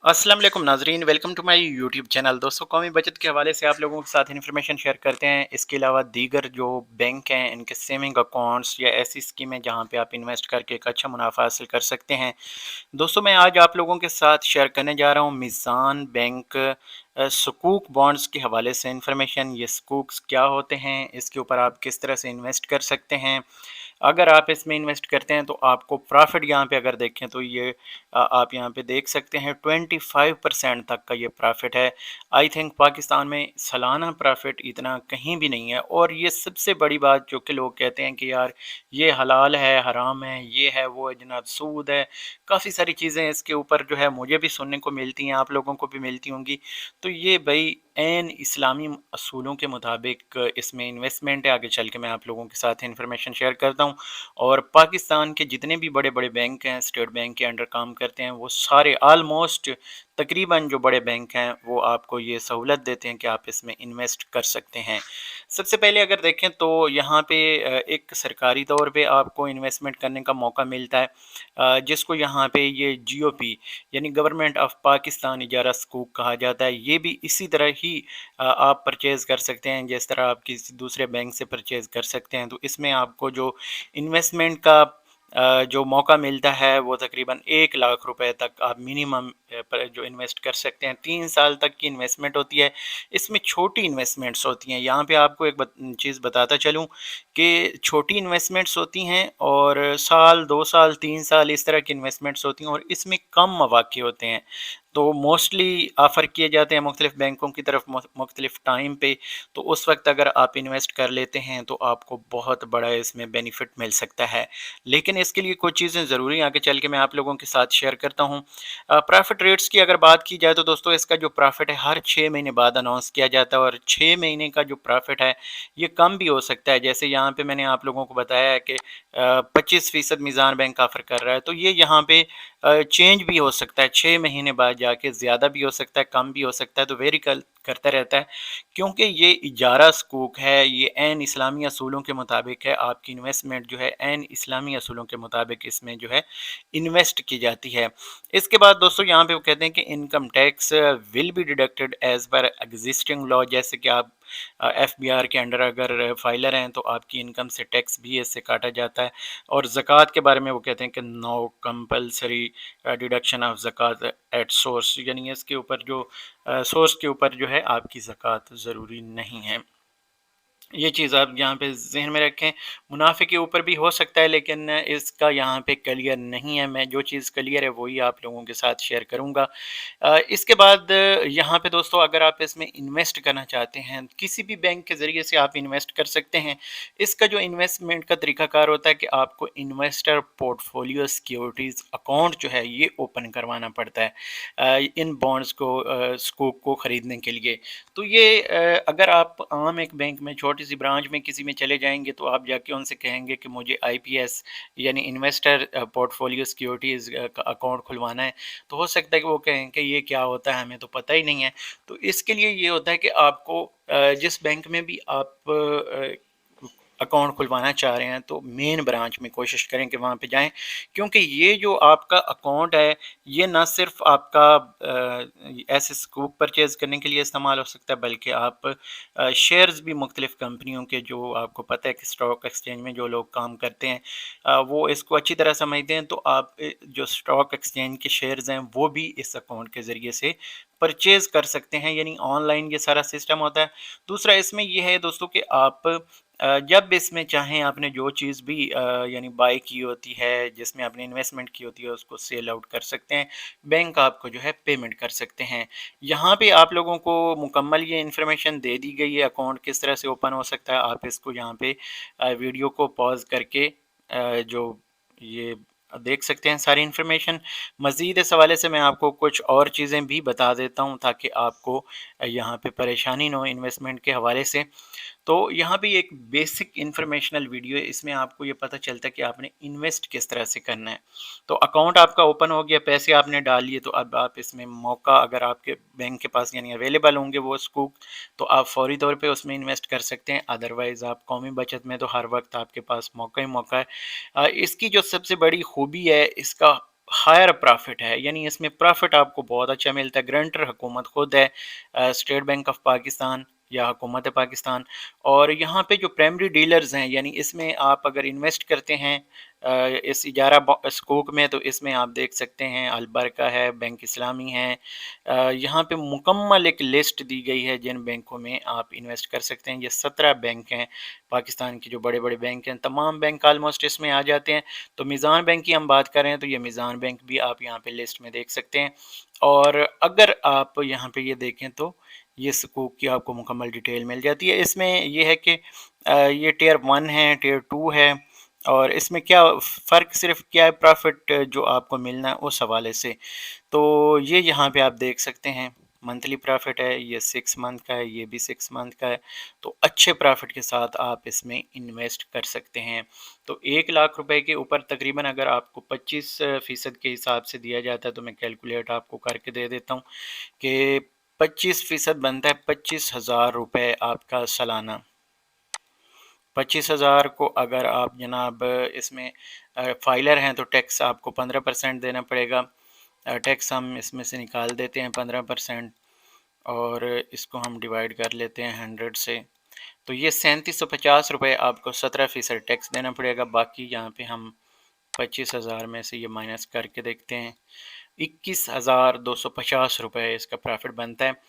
अस्सलाम वालेकुम नाजरीन, welcome to my YouTube channel. दोस्तों, कौमी बचत के हवाले से आप लोगों के साथ इन्फॉर्मेशन शेयर करते हैं। इसके अलावा दीगर जो बैंक हैं इनके सेविंग अकाउंट्स या ऐसी स्कीमें जहां पे आप इन्वेस्ट करके एक अच्छा मुनाफा हासिल कर सकते हैं। दोस्तों, मैं आज आप लोगों के साथ शेयर करने जा रहा हूं मीज़ान बैंक सुकूक बॉन्ड्स के हवाले से इन्फॉर्मेशन। ये सुकूक्स क्या होते हैं, इसके ऊपर आप किस तरह से इन्वेस्ट कर सकते हैं। अगर आप इसमें इन्वेस्ट करते हैं तो आपको प्रॉफिट यहाँ पे अगर देखें तो ये आप यहाँ पे देख सकते हैं 25% तक का ये प्रॉफिट है। आई थिंक पाकिस्तान में सालाना प्रॉफिट इतना कहीं भी नहीं है। और ये सबसे बड़ी बात जो कि लोग कहते हैं कि यार ये हलाल है, हराम है, ये है, वो है, जनाब सूद है, काफ़ी सारी चीज़ें इसके ऊपर जो है मुझे भी सुनने को मिलती हैं, आप लोगों को भी मिलती होंगी। तो ये भाई एन इस्लामी असूलों के मुताबिक इसमें इन्वेस्टमेंट है। आगे चल के मैं आप लोगों के साथ इन्फॉर्मेशन शेयर करता हूँ। और पाकिस्तान के जितने भी बड़े बड़े बैंक हैं, स्टेट बैंक के अंडर काम करते हैं, वो सारे आलमोस्ट तकरीबन जो बड़े बैंक हैं वो आपको ये सहूलत देते हैं कि आप इसमें इन्वेस्ट कर सकते हैं। सबसे पहले अगर देखें तो यहाँ पे एक सरकारी तौर पे आपको इन्वेस्टमेंट करने का मौका मिलता है, जिसको यहाँ पे ये जीओपी यानी गवर्नमेंट ऑफ पाकिस्तान इजारा सुकूक कहा जाता है। ये भी इसी तरह ही आप परचेज़ कर सकते हैं जिस तरह आप किसी दूसरे बैंक से परचेज़ कर सकते हैं। तो इसमें आपको जो इन्वेस्टमेंट का जो मौका मिलता है वो तकरीबन 1 लाख रुपए तक आप मिनिमम पर जो इन्वेस्ट कर सकते हैं। 3 साल तक की इन्वेस्टमेंट होती है। इसमें छोटी इन्वेस्टमेंट्स होती हैं। यहाँ पे आपको एक चीज़ बताता चलूँ कि छोटी इन्वेस्टमेंट्स होती हैं और साल 2 साल 3 साल इस तरह की इन्वेस्टमेंट्स होती हैं और इसमें कम मौाक़े होते हैं। तो मोस्टली ऑफ़र किए जाते हैं मुख्तलिफ़ बैंकों की तरफ मुख्तलिफ़ टाइम पे। तो उस वक्त अगर आप इन्वेस्ट कर लेते हैं तो आपको बहुत बड़ा इसमें बेनिफिट मिल सकता है। लेकिन इसके लिए कुछ चीज़ें ज़रूरी हैं, आगे चल के मैं आप लोगों के साथ शेयर करता हूँ। प्रॉफिट रेट्स की अगर बात की जाए तो दोस्तों, इसका जो प्रॉफिट है हर 6 महीने बाद अनाउंस किया जाता है और 6 महीने का जो प्रॉफिट है ये कम भी हो सकता है। जैसे यहाँ पे मैंने आप लोगों को बताया है कि 25% मीज़ान बैंक ऑफर कर रहा है, तो ये यहाँ पे चेंज भी हो सकता है। 6 महीने बाद जाके ज़्यादा भी हो सकता है, कम भी हो सकता है, तो वेरी करता रहता है। क्योंकि ये इजारा सुकूक है, ये एन इस्लामी असूलों के मुताबिक है। आपकी इन्वेस्टमेंट जो है एन इस्लामी असूलों के मुताबिक इसमें जो है इन्वेस्ट की जाती है। इसके बाद दोस्तों यहाँ पे वो कहते हैं कि income tax will be deducted as per existing law. जैसे कि आप एफबीआर के अंडर अगर फाइलर हैं तो आपकी इनकम से टैक्स भी इससे काटा जाता है। और ज़कात के बारे में वो कहते हैं कि no compulsory deduction of zakat at source, यानी इसके ऊपर जो सोर्स के ऊपर जो है आपकी ज़कात ज़रूरी नहीं है। ये चीज़ आप यहाँ पे ज़हन में रखें। मुनाफ़े के ऊपर भी हो सकता है लेकिन इसका यहाँ पे क्लियर नहीं है। मैं जो चीज़ क्लियर है वही आप लोगों के साथ शेयर करूँगा। इसके बाद यहाँ पे दोस्तों, अगर आप इसमें इन्वेस्ट करना चाहते हैं किसी भी बैंक के ज़रिए से आप इन्वेस्ट कर सकते हैं। इसका जो इन्वेस्टमेंट का तरीक़ाकार होता है कि आपको इन्वेस्टर पोर्टफोलियो सिक्योरिटीज़ अकाउंट जो है ये ओपन करवाना पड़ता है इन बॉन्ड्स को स्कूक को ख़रीदने के लिए। तो ये अगर आप आम एक बैंक में छोटी सी ब्रांच में किसी में चले जाएंगे तो आप जाके उनसे कहेंगे कि मुझे आईपीएस यानी इन्वेस्टर पोर्टफोलियो सिक्योरिटीज़ का अकाउंट खुलवाना है, तो हो सकता है कि वो कहें कि ये क्या होता है, हमें तो पता ही नहीं है। तो इसके लिए ये होता है कि आपको जिस बैंक में भी आप अकाउंट खुलवाना चाह रहे हैं तो मेन ब्रांच में कोशिश करें कि वहाँ पे जाएं। क्योंकि ये जो आपका अकाउंट है ये ना सिर्फ आपका ऐसे स्कूप परचेज़ करने के लिए इस्तेमाल हो सकता है, बल्कि आप शेयर्स भी मुख्तलिफ़ कंपनियों के, जो आपको पता है कि स्टॉक एक्सचेंज में जो लोग काम करते हैं वो इसको अच्छी तरह समझते हैं। तो आप जो स्टॉक एक्सचेंज के शेयर्स हैं वो भी इस अकाउंट के ज़रिए से परचेज़ कर सकते हैं, यानी ऑनलाइन ये सारा सिस्टम होता है। दूसरा इसमें ये है दोस्तों कि आप जब इसमें चाहें आपने जो चीज़ भी यानी बाय की होती है, जिसमें आपने इन्वेस्टमेंट की होती है, उसको सेल आउट कर सकते हैं। बैंक आपको जो है पेमेंट कर सकते हैं। यहाँ पे आप लोगों को मुकम्मल ये इन्फॉर्मेशन दे दी गई है अकाउंट किस तरह से ओपन हो सकता है। आप इसको यहाँ पे वीडियो को पॉज़ करके जो ये देख सकते हैं सारी इन्फॉर्मेशन। मज़ीद इस हवाले से मैं आपको कुछ और चीज़ें भी बता देता हूँ ताकि आपको यहाँ पे परेशानी ना हो इन्वेस्टमेंट के हवाले से। तो यहाँ पे एक बेसिक इन्फॉर्मेशनल वीडियो है, इसमें आपको ये पता चलता है कि आपने इन्वेस्ट किस तरह से करना है। तो अकाउंट आपका ओपन हो गया, पैसे आपने डाल लिए, तो अब आप इसमें मौका अगर आपके बैंक के पास यानी अवेलेबल होंगे वो स्कूप, तो आप फौरी तौर पे उसमें इन्वेस्ट कर सकते हैं। अदरवाइज़ आप कौमी बचत में तो हर वक्त आपके पास मौका ही मौका है। इसकी जो सबसे बड़ी खूबी है, इसका हायर प्रॉफिट है, यानी इसमें प्रॉफिट आपको बहुत अच्छा मिलता है। ग्रंटर हुकूमत खुद है, स्टेट बैंक ऑफ पाकिस्तान या हुकूमत पाकिस्तान। और यहाँ पे जो प्राइमरी डीलर्स हैं, यानी इसमें आप अगर इन्वेस्ट करते हैं इस इजारा स्कूक में, तो इसमें आप देख सकते हैं अलबरका है, बैंक इस्लामी है। यहाँ पे मुकम्मल एक लिस्ट दी गई है जिन बैंकों में आप इन्वेस्ट कर सकते हैं। ये 17 बैंक हैं पाकिस्तान के, जो बड़े बड़े बैंक हैं, तमाम बैंक आलमोस्ट इसमें आ जाते हैं। तो मीज़ान बैंक की हम बात करें तो ये मीज़ान बैंक भी आप यहाँ पे लिस्ट में देख सकते हैं। और अगर आप यहाँ पे ये देखें तो ये सकूक की आपको मुकम्मल डिटेल मिल जाती है। इसमें ये है कि ये टियर 1 है, टियर 2 है। और इसमें क्या फ़र्क, सिर्फ क्या है, प्रॉफिट जो आपको मिलना है उस हवाले से। तो ये यहाँ पे आप देख सकते हैं मंथली प्रॉफिट है, ये 6 मंथ का है, ये भी 6 मंथ का है। तो अच्छे प्रॉफिट के साथ आप इसमें इन्वेस्ट कर सकते हैं। तो 1 लाख रुपए के ऊपर तकरीबन अगर आपको 25% के हिसाब से दिया जाता है, तो मैं कैलकुलेट आपको करके दे देता हूँ कि 25% बनता है 25,000 रुपये आपका सालाना। 25,000 को अगर आप जनाब इसमें फाइलर हैं तो टैक्स आपको 15% देना पड़ेगा। टैक्स हम इसमें से निकाल देते हैं 15%, और इसको हम डिवाइड कर लेते हैं 100 से। तो ये 3750 रुपये आपको 17% टैक्स देना पड़ेगा। बाकी यहाँ पे हम 25,000 में से ये माइनस करके देखते हैं, 21,250 रुपये इसका प्रॉफिट बनता है।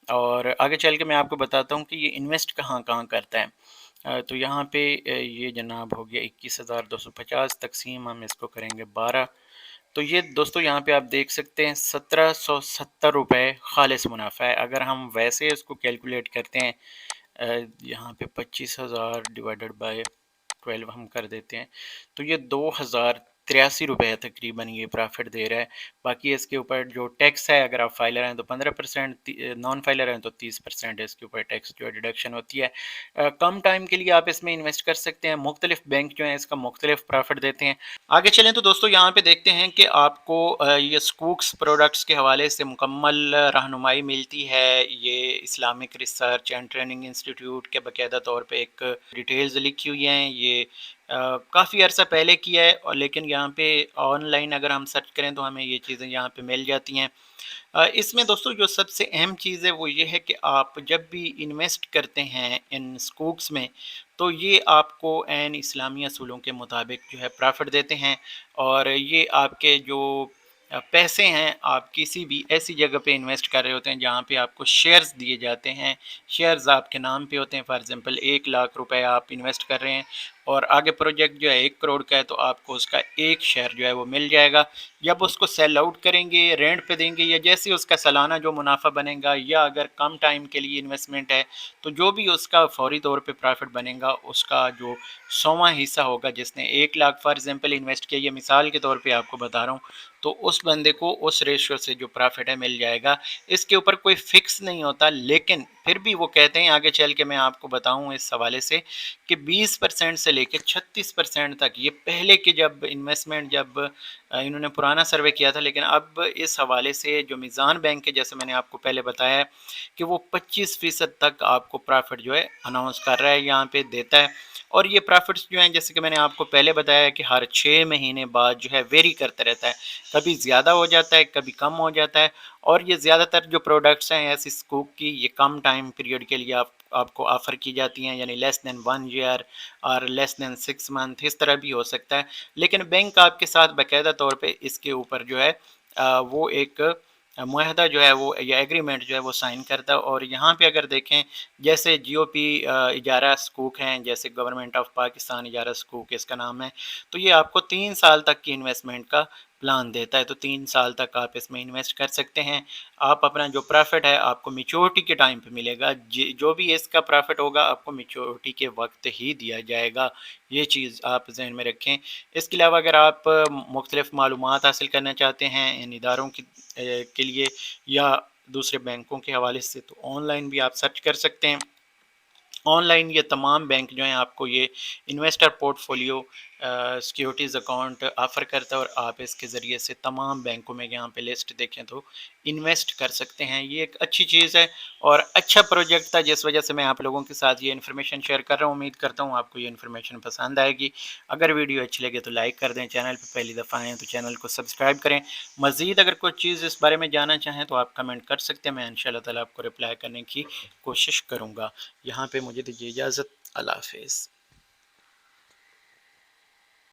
और आगे चल के मैं आपको बताता हूँ कि ये इन्वेस्ट कहाँ कहाँ करता है। तो यहाँ पे ये जनाब हो गया 21,250, तकसीम हम इसको करेंगे 12। तो ये दोस्तों यहाँ पे आप देख सकते हैं 1770 रुपये खालिस मुनाफा है। अगर हम वैसे इसको कैलकुलेट करते हैं, यहाँ पे 25,000 डिवाइडेड बाय 12 हम कर देते हैं, तो ये 2,083 रुपये तकरीबन ये प्रॉफिट दे रहा है। बाकी इसके ऊपर जो टैक्स है, अगर आप फाइलर हैं तो 15%, नॉन फाइलर हैं तो 30% इसके ऊपर टैक्स जो है डिडक्शन होती है। कम टाइम के लिए आप इसमें इन्वेस्ट कर सकते हैं। मुख्तलिफ बैंक जो हैं इसका मुख्तलिफ प्रॉफिट देते हैं। आगे चलें तो दोस्तों यहाँ पे देखते हैं कि आपको ये स्कूक्स प्रोडक्ट्स के हवाले से मुकम्मल रहनुमाई मिलती है। ये Islamic research and training institute के बाकायदा तौर पे एक डिटेल्स लिखी हुई हैं। ये काफ़ी अर्सा पहले किया है, और लेकिन यहाँ पे ऑनलाइन अगर हम सर्च करें तो हमें ये चीज़ें यहाँ पे मिल जाती हैं। इसमें दोस्तों जो सबसे अहम चीज़ है वो ये है कि आप जब भी इन्वेस्ट करते हैं इन स्कूक्स में, तो ये आपको एन इस्लामी असूलों के मुताबिक जो है प्रॉफिट देते हैं। और ये आपके जो पैसे हैं, आप किसी भी ऐसी जगह पे इन्वेस्ट कर रहे होते हैं जहाँ पे आपको शेयर्स दिए जाते हैं। शेयर्स आपके नाम पे होते हैं। फॉर एग्जांपल 1 लाख रुपए आप इन्वेस्ट कर रहे हैं और आगे प्रोजेक्ट जो है 1 करोड़ का है, तो आपको उसका एक शेयर जो है वो मिल जाएगा। जब उसको सेल आउट करेंगे, रेंट पे देंगे, या जैसे उसका सालाना जो मुनाफा बनेगा, या अगर कम टाइम के लिए इन्वेस्टमेंट है तो जो भी उसका फौरी तौर पे प्रॉफिट बनेगा, उसका जो 100वां हिस्सा होगा, जिसने 1 लाख फॉर एग्जांपल इन्वेस्ट किया, ये मिसाल के तौर पे आपको बता रहा हूँ, तो उस बंदे को उस रेशियो से जो प्रॉफिट है मिल जाएगा। इसके ऊपर कोई फिक्स नहीं होता, लेकिन फिर भी वो कहते हैं, आगे चल के मैं आपको बताऊँ इस हवाले से, कि 20% से लेकर 36% तक, ये पहले के जब इन्वेस्टमेंट, जब इन्होंने पुराना सर्वे किया था, लेकिन अब इस हवाले से जो मीज़ान बैंक है, जैसे मैंने आपको पहले बताया है कि वो 25% तक आपको प्रॉफिट जो है अनाउंस कर रहा है, यहाँ पे देता है। और ये प्रॉफिट्स जो हैं, जैसे कि मैंने आपको पहले बताया कि हर 6 महीने बाद जो है वेरी करता रहता है, कभी ज़्यादा हो जाता है, कभी कम हो जाता है। और ये ज़्यादातर जो प्रोडक्ट्स हैं ऐसी स्कूप की, ये कम टाइम पीरियड के लिए आपको ऑफ़र की जाती हैं, यानी लेस दैन 1 ईयर और लेस दैन 6 मंथ, इस तरह भी हो सकता है। लेकिन बैंक आपके साथ बाकायदा तौर पे इसके ऊपर जो है वो एक मुआहदा जो है वो, या एग्रीमेंट जो है वो साइन करता है। और यहाँ पे अगर देखें, जैसे जीओपी इजारा सकूक हैं, जैसे गवर्नमेंट ऑफ पाकिस्तान इजारा सकूक इसका नाम है, तो ये आपको 3 साल तक की इन्वेस्टमेंट का प्लान देता है। तो 3 साल तक आप इसमें इन्वेस्ट कर सकते हैं। आप अपना जो प्रॉफिट है आपको मेच्योरिटी के टाइम पे मिलेगा। जो भी इसका प्रॉफिट होगा आपको मेच्योरिटी के वक्त ही दिया जाएगा। ये चीज़ आप जहन में रखें। इसके अलावा अगर आप मुख्तलिफ मालूमात हासिल करना चाहते हैं इन इदारों के लिए, या दूसरे बैंकों के हवाले से, तो ऑनलाइन भी आप सर्च कर सकते हैं। ऑनलाइन ये तमाम बैंक जो हैं आपको ये investor portfolio securities account offer करता है और आप इसके ज़रिए से तमाम बैंकों में यहाँ पे लिस्ट देखें तो इन्वेस्ट कर सकते हैं। ये एक अच्छी चीज़ है और अच्छा प्रोजेक्ट था, जिस वजह से मैं आप लोगों के साथ ये इन्फॉर्मेशन शेयर कर रहा हूँ। उम्मीद करता हूँ आपको ये इन्फॉर्मेशन पसंद आएगी। अगर वीडियो अच्छी लगे तो लाइक कर दें, चैनल पे पहली दफ़ा आएँ तो चैनल को सब्सक्राइब करें। मज़ीद अगर कोई चीज़ इस बारे में जानना चाहें तो आप कमेंट कर सकते हैं, मैं इंशाल्लाह ताला आपको रिप्लाई करने की कोशिश करूँगा। यहाँ पे मुझे दीजिए इजाज़त। अल्लाह हाफ़िज़।